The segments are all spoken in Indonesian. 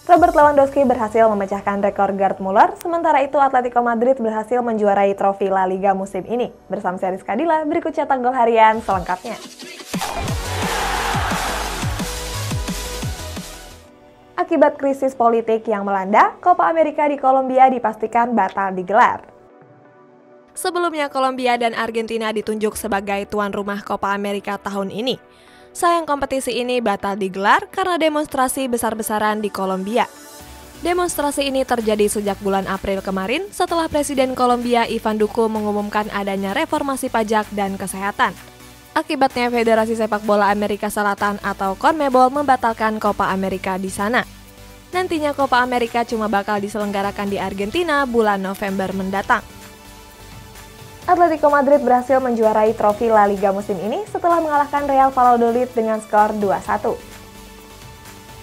Robert Lewandowski berhasil memecahkan rekor Gerd Muller, sementara itu Atletico Madrid berhasil menjuarai trofi La Liga musim ini. Bersama saya Rizka Dila, berikut cetak gol harian selengkapnya. Akibat krisis politik yang melanda, Copa America di Kolombia dipastikan batal digelar. Sebelumnya, Kolombia dan Argentina ditunjuk sebagai tuan rumah Copa America tahun ini. Sayang kompetisi ini batal digelar karena demonstrasi besar-besaran di Kolombia. Demonstrasi ini terjadi sejak bulan April kemarin setelah Presiden Kolombia Ivan Duque mengumumkan adanya reformasi pajak dan kesehatan. Akibatnya Federasi Sepak Bola Amerika Selatan atau CONMEBOL membatalkan Copa America di sana. Nantinya Copa America cuma bakal diselenggarakan di Argentina bulan November mendatang. Atletico Madrid berhasil menjuarai trofi La Liga musim ini setelah mengalahkan Real Valladolid dengan skor 2-1.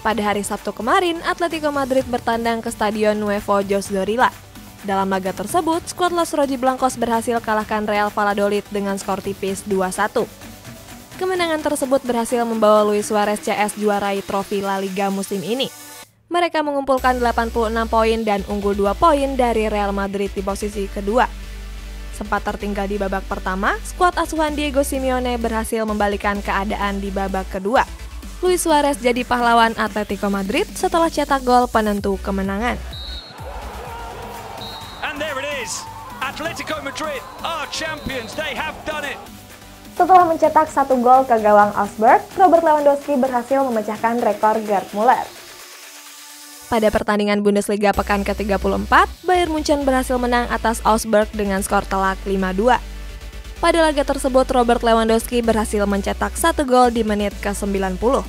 Pada hari Sabtu kemarin, Atletico Madrid bertandang ke Stadion Nuevo José Zorrilla. Dalam laga tersebut, skuad Los Rojiblancos berhasil kalahkan Real Valladolid dengan skor tipis 2-1. Kemenangan tersebut berhasil membawa Luis Suarez CS juarai trofi La Liga musim ini. Mereka mengumpulkan 86 poin dan unggul 2 poin dari Real Madrid di posisi kedua. Sempat tertinggal di babak pertama, skuad asuhan Diego Simeone berhasil membalikan keadaan di babak kedua. Luis Suarez jadi pahlawan Atletico Madrid setelah cetak gol penentu kemenangan. And there it is. Atletico Madrid are champions. They have done it. Setelah mencetak 1 gol ke gawang Augsburg, Robert Lewandowski berhasil memecahkan rekor Gerd Muller. Pada pertandingan Bundesliga pekan ke-34, Bayern Munchen berhasil menang atas Augsburg dengan skor telak 5-2. Pada laga tersebut, Robert Lewandowski berhasil mencetak 1 gol di menit ke-90.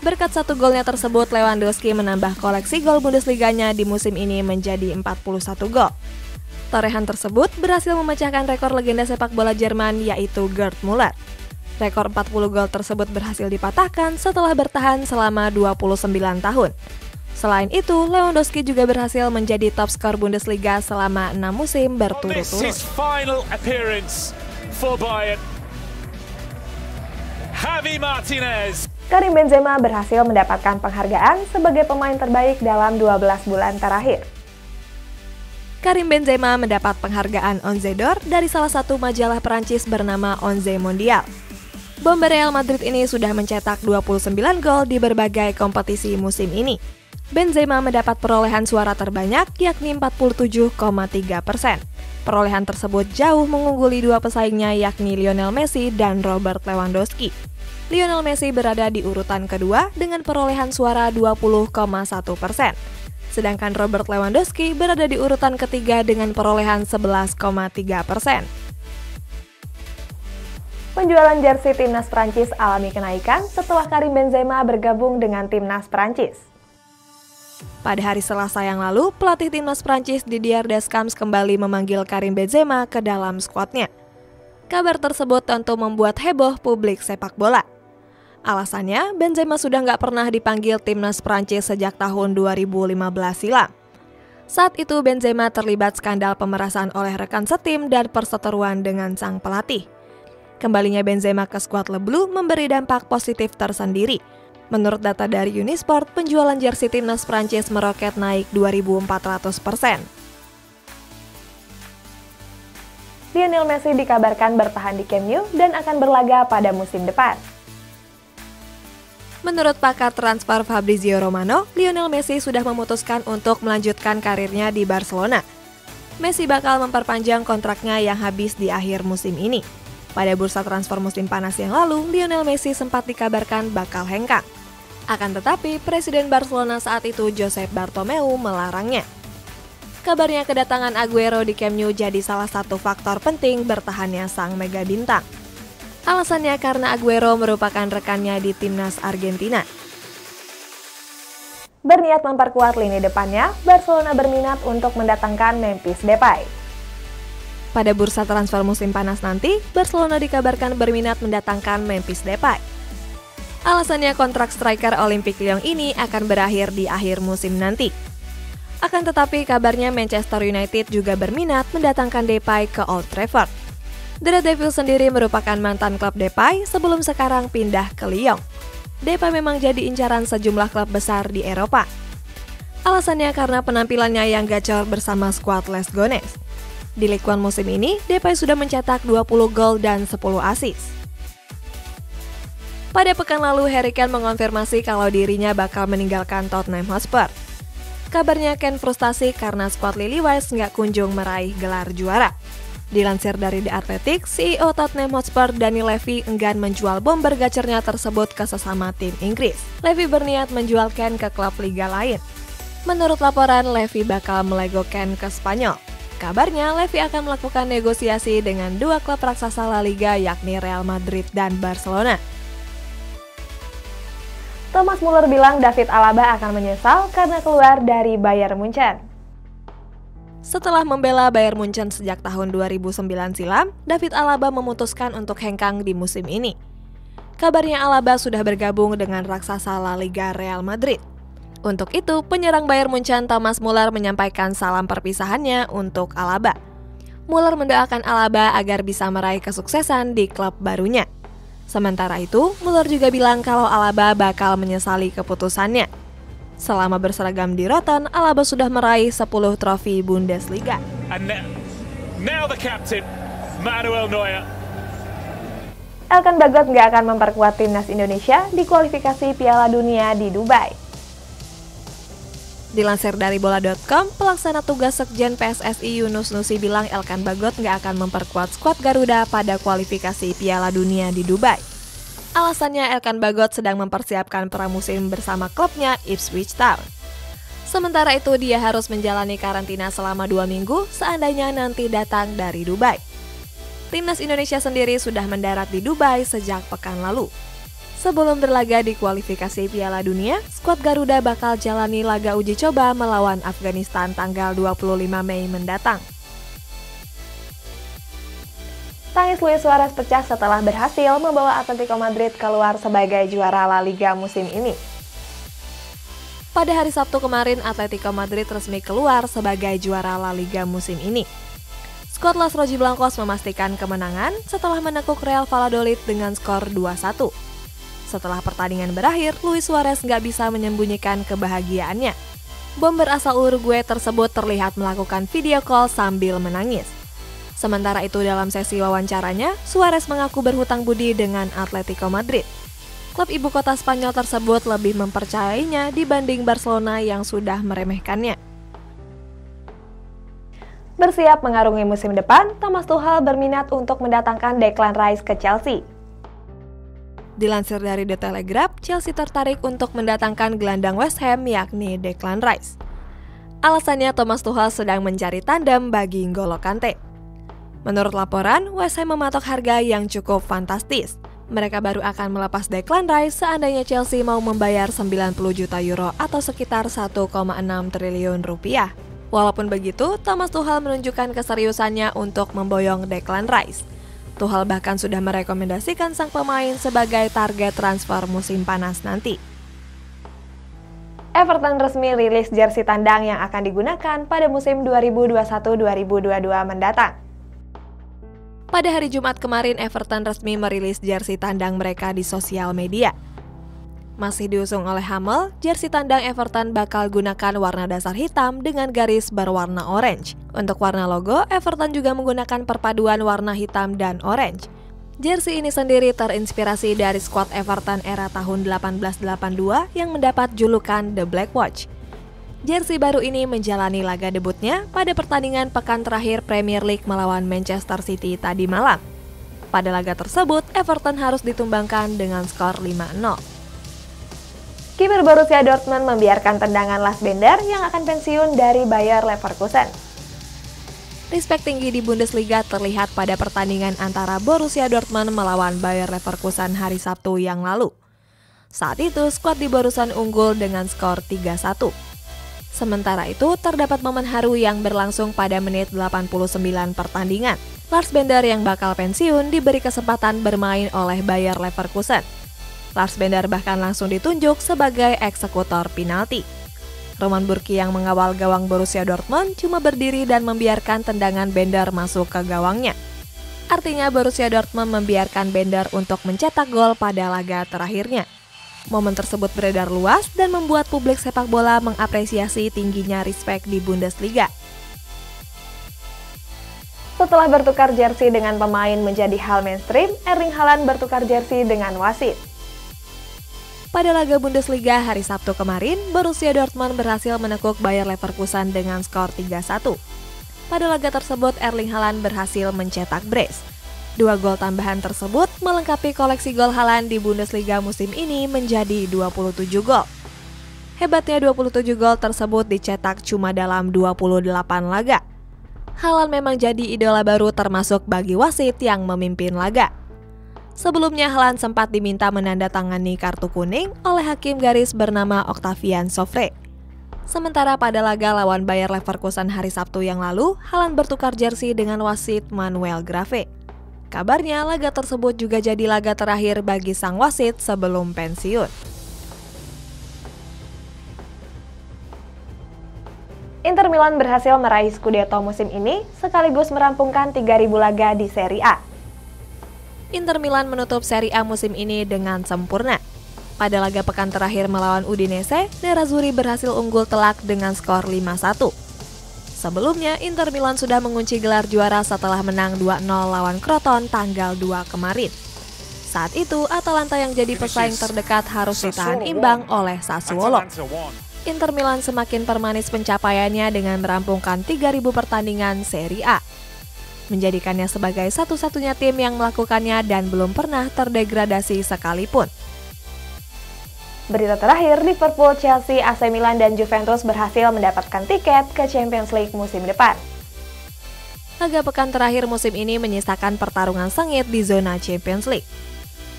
Berkat 1 golnya tersebut, Lewandowski menambah koleksi gol Bundesliganya di musim ini menjadi 41 gol. Torehan tersebut berhasil memecahkan rekor legenda sepak bola Jerman yaitu Gerd Muller. Rekor 40 gol tersebut berhasil dipatahkan setelah bertahan selama 29 tahun. Selain itu, Lewandowski juga berhasil menjadi top skor Bundesliga selama 6 musim berturut-turut. Karim Benzema berhasil mendapatkan penghargaan sebagai pemain terbaik dalam 12 bulan terakhir. Karim Benzema mendapat penghargaan Onze d'Or dari salah satu majalah Perancis bernama Onze Mondial. Bomber Real Madrid ini sudah mencetak 29 gol di berbagai kompetisi musim ini. Benzema mendapat perolehan suara terbanyak yakni 47,3%. Perolehan tersebut jauh mengungguli 2 pesaingnya yakni Lionel Messi dan Robert Lewandowski. Lionel Messi berada di urutan kedua dengan perolehan suara 20,1%. Sedangkan Robert Lewandowski berada di urutan ketiga dengan perolehan 11,3%. Penjualan jersey timnas Prancis alami kenaikan setelah Karim Benzema bergabung dengan timnas Prancis. Pada hari Selasa yang lalu, pelatih timnas Prancis Didier Deschamps kembali memanggil Karim Benzema ke dalam skuadnya. Kabar tersebut tentu membuat heboh publik sepak bola. Alasannya, Benzema sudah nggak pernah dipanggil timnas Prancis sejak tahun 2015 silam. Saat itu Benzema terlibat skandal pemerasan oleh rekan setim dan perseteruan dengan sang pelatih. Kembalinya Benzema ke skuad Le Bleu memberi dampak positif tersendiri. Menurut data dari Unisport, penjualan jersey timnas Prancis meroket naik 2.400%. Lionel Messi dikabarkan bertahan di Camp Nou dan akan berlaga pada musim depan. Menurut pakar transfer Fabrizio Romano, Lionel Messi sudah memutuskan untuk melanjutkan karirnya di Barcelona. Messi bakal memperpanjang kontraknya yang habis di akhir musim ini. Pada bursa transfer musim panas yang lalu, Lionel Messi sempat dikabarkan bakal hengkang. Akan tetapi, Presiden Barcelona saat itu Josep Bartomeu melarangnya. Kabarnya kedatangan Aguero di Camp Nou jadi salah satu faktor penting bertahannya sang mega bintang. Alasannya karena Aguero merupakan rekannya di timnas Argentina. Berniat memperkuat lini depannya, Barcelona berminat untuk mendatangkan Memphis Depay. Pada bursa transfer musim panas nanti, Barcelona dikabarkan berminat mendatangkan Memphis Depay. Alasannya kontrak striker Olympique Lyon ini akan berakhir di akhir musim nanti. Akan tetapi kabarnya Manchester United juga berminat mendatangkan Depay ke Old Trafford. The Red Devils sendiri merupakan mantan klub Depay sebelum sekarang pindah ke Lyon. Depay memang jadi incaran sejumlah klub besar di Eropa. Alasannya karena penampilannya yang gacor bersama skuad Les Gones. Di Ligue 1 musim ini, Depay sudah mencetak 20 gol dan 10 assist. Pada pekan lalu, Harry Kane mengonfirmasi kalau dirinya bakal meninggalkan Tottenham Hotspur. Kabarnya Kane frustasi karena skuad Lilywhite nggak kunjung meraih gelar juara. Dilansir dari The Athletic, CEO Tottenham Hotspur Dani Levy enggan menjual bomber gacornya tersebut ke sesama tim Inggris. Levy berniat menjual Kane ke klub liga lain. Menurut laporan, Levy bakal melego Kane ke Spanyol. Kabarnya, Levy akan melakukan negosiasi dengan dua klub raksasa La Liga yakni Real Madrid dan Barcelona. Thomas Muller bilang David Alaba akan menyesal karena keluar dari Bayern Munchen. Setelah membela Bayern Munchen sejak tahun 2009 silam, David Alaba memutuskan untuk hengkang di musim ini. Kabarnya Alaba sudah bergabung dengan raksasa La Liga Real Madrid. Untuk itu, penyerang Bayern Munchen Thomas Muller menyampaikan salam perpisahannya untuk Alaba. Muller mendoakan Alaba agar bisa meraih kesuksesan di klub barunya. Sementara itu, Muller juga bilang kalau Alaba bakal menyesali keputusannya. Selama berseragam di Rotten, Alaba sudah meraih 10 trofi Bundesliga. And now the captain, Manuel Neuer. Elkan Bagot nggak akan memperkuat timnas Indonesia di kualifikasi Piala Dunia di Dubai. Dilansir dari bola.com, pelaksana tugas Sekjen PSSI Yunus Nusi bilang Elkan Bagot nggak akan memperkuat skuad Garuda pada kualifikasi Piala Dunia di Dubai. Alasannya Elkan Bagot sedang mempersiapkan pramusim bersama klubnya Ipswich Town. Sementara itu dia harus menjalani karantina selama 2 minggu seandainya nanti datang dari Dubai. Timnas Indonesia sendiri sudah mendarat di Dubai sejak pekan lalu. Sebelum berlaga di kualifikasi Piala Dunia, skuad Garuda bakal jalani laga uji coba melawan Afghanistan tanggal 25 Mei mendatang. Tangis Luis Suarez pecah setelah berhasil membawa Atletico Madrid keluar sebagai juara La Liga musim ini. Pada hari Sabtu kemarin, Atletico Madrid resmi keluar sebagai juara La Liga musim ini. Skuad Los Rojiblancos memastikan kemenangan setelah menekuk Real Valladolid dengan skor 2-1. Setelah pertandingan berakhir, Luis Suarez nggak bisa menyembunyikan kebahagiaannya. Bomber asal Uruguay tersebut terlihat melakukan video call sambil menangis. Sementara itu dalam sesi wawancaranya, Suarez mengaku berhutang budi dengan Atletico Madrid. Klub ibu kota Spanyol tersebut lebih mempercayainya dibanding Barcelona yang sudah meremehkannya. Bersiap mengarungi musim depan, Thomas Tuchel berminat untuk mendatangkan Declan Rice ke Chelsea. Dilansir dari The Telegraph, Chelsea tertarik untuk mendatangkan gelandang West Ham yakni Declan Rice. Alasannya Thomas Tuchel sedang mencari tandem bagi N'Golo Kante. Menurut laporan, West Ham mematok harga yang cukup fantastis. Mereka baru akan melepas Declan Rice seandainya Chelsea mau membayar 90 juta euro atau sekitar 1,6 triliun rupiah. Walaupun begitu, Thomas Tuchel menunjukkan keseriusannya untuk memboyong Declan Rice. Tuchel bahkan sudah merekomendasikan sang pemain sebagai target transfer musim panas nanti. Everton resmi rilis jersey tandang yang akan digunakan pada musim 2021-2022 mendatang. Pada hari Jumat kemarin, Everton resmi merilis jersey tandang mereka di sosial media. Masih diusung oleh Hummel, jersey tandang Everton bakal gunakan warna dasar hitam dengan garis berwarna orange. Untuk warna logo, Everton juga menggunakan perpaduan warna hitam dan orange. Jersey ini sendiri terinspirasi dari skuad Everton era tahun 1882 yang mendapat julukan The Black Watch. Jersey baru ini menjalani laga debutnya pada pertandingan pekan terakhir Premier League melawan Manchester City tadi malam. Pada laga tersebut, Everton harus ditumbangkan dengan skor 5-0. Kiper Borussia Dortmund membiarkan tendangan Lars Bender yang akan pensiun dari Bayer Leverkusen. Respek tinggi di Bundesliga terlihat pada pertandingan antara Borussia Dortmund melawan Bayer Leverkusen hari Sabtu yang lalu. Saat itu, skuad di Borusan unggul dengan skor 3-1. Sementara itu, terdapat momen haru yang berlangsung pada menit 89 pertandingan. Lars Bender yang bakal pensiun diberi kesempatan bermain oleh Bayer Leverkusen. Lars Bender bahkan langsung ditunjuk sebagai eksekutor penalti. Roman Bürki yang mengawal gawang Borussia Dortmund cuma berdiri dan membiarkan tendangan Bender masuk ke gawangnya. Artinya Borussia Dortmund membiarkan Bender untuk mencetak gol pada laga terakhirnya. Momen tersebut beredar luas dan membuat publik sepak bola mengapresiasi tingginya respek di Bundesliga. Setelah bertukar jersey dengan pemain menjadi hal mainstream, Erling Haaland bertukar jersey dengan wasit. Pada laga Bundesliga hari Sabtu kemarin, Borussia Dortmund berhasil menekuk Bayer Leverkusen dengan skor 3-1. Pada laga tersebut, Erling Haaland berhasil mencetak brace. 2 gol tambahan tersebut melengkapi koleksi gol Haaland di Bundesliga musim ini menjadi 27 gol. Hebatnya 27 gol tersebut dicetak cuma dalam 28 laga. Haaland memang jadi idola baru termasuk bagi wasit yang memimpin laga. Sebelumnya Haaland sempat diminta menandatangani kartu kuning oleh hakim garis bernama Octavian Sofre. Sementara pada laga lawan Bayer Leverkusen hari Sabtu yang lalu, Haaland bertukar jersey dengan wasit Manuel Grave. Kabarnya laga tersebut juga jadi laga terakhir bagi sang wasit sebelum pensiun. Inter Milan berhasil meraih Scudetto musim ini sekaligus merampungkan 3.000 laga di Serie A. Inter Milan menutup Serie A musim ini dengan sempurna. Pada laga pekan terakhir melawan Udinese, Nerazzurri berhasil unggul telak dengan skor 5-1. Sebelumnya, Inter Milan sudah mengunci gelar juara setelah menang 2-0 lawan Crotone tanggal 2 kemarin. Saat itu, Atalanta yang jadi pesaing terdekat harus ditahan imbang oleh Sassuolo. Inter Milan semakin permanis pencapaiannya dengan merampungkan 3.000 pertandingan Serie A. Menjadikannya sebagai satu-satunya tim yang melakukannya dan belum pernah terdegradasi sekalipun. Berita terakhir, Liverpool, Chelsea, AC Milan, dan Juventus berhasil mendapatkan tiket ke Champions League musim depan. Laga pekan terakhir musim ini menyisakan pertarungan sengit di zona Champions League.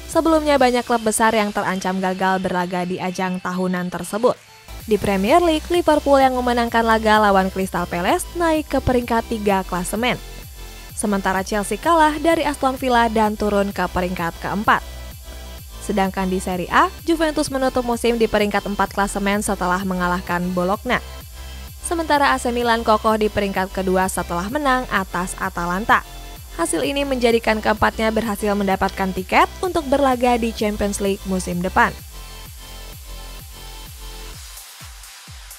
Sebelumnya banyak klub besar yang terancam gagal berlaga di ajang tahunan tersebut. Di Premier League, Liverpool yang memenangkan laga lawan Crystal Palace naik ke peringkat 3 klasemen. Sementara Chelsea kalah dari Aston Villa dan turun ke peringkat keempat. Sedangkan di Serie A, Juventus menutup musim di peringkat 4 klasemen setelah mengalahkan Bologna. Sementara AC Milan kokoh di peringkat kedua setelah menang atas Atalanta. Hasil ini menjadikan keempatnya berhasil mendapatkan tiket untuk berlaga di Champions League musim depan.